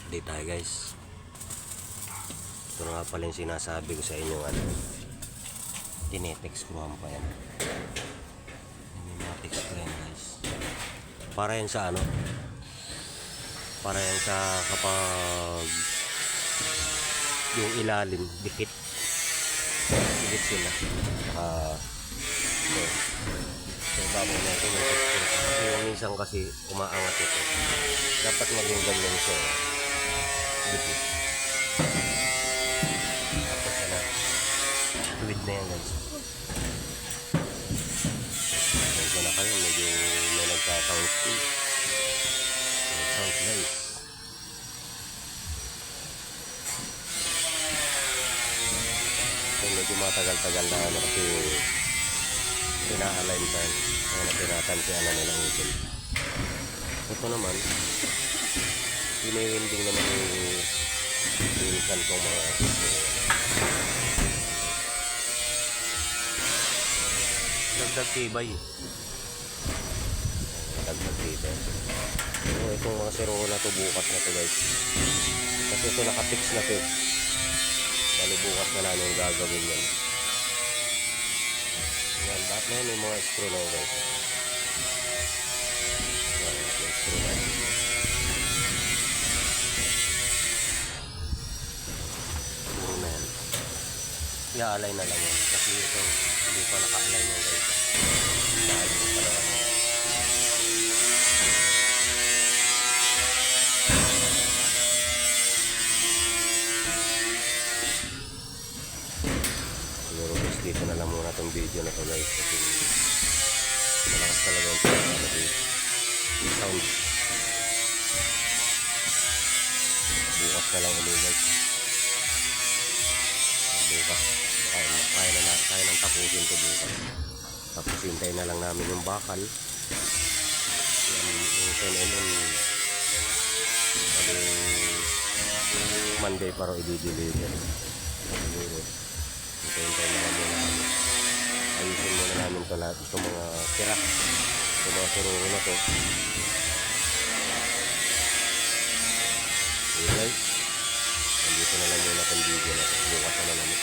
Update tayo guys. Ito nga pala yung sinasabi ko sa inyo, tinetext ko pa yan. Tinetext ko yan guys. Para yan sa para yan sa kapag yung ilalim dikit sila. So bago na ito kasi yung minsan kasi umaangat ito, dapat maging ganyan siya dikit. Tapos tuwid na yan guys. Medyo na kayo, medyo may nagka-sound guys. So medyo matagal-tagal na kasi ina-align pa na tinatansiyan na nilang util. Ito naman pinewinding naman yung minsan kong mga dagdag tibay. So itong mga siro na to bukas na to guys, kasi ito nakapix na to. Bali bukas na namin yung gagawin yan. Yan, lahat na yun yung mga screw na yun guys. Yan, yung screw na yun. I-align na lang yan kasi ito hindi pa naka-align yan guys. Dahil mo pa naman. Siguro guys dito na lang muna itong video na to guys kasi malakas talaga yung sound. Bukas na lang ulit guys. Bukas kaya nang tapusin ito bukas. Tapos hintayin na lang namin yung bakal. Yung 10mm Monday para i-deliver. Hintayin na lang muna kami. Ayusin muna namin ito lahat. Ito mga tira, ito mga sururo na to. Okay guys, nandito na lang muna itong video na ito. Bukas na namin.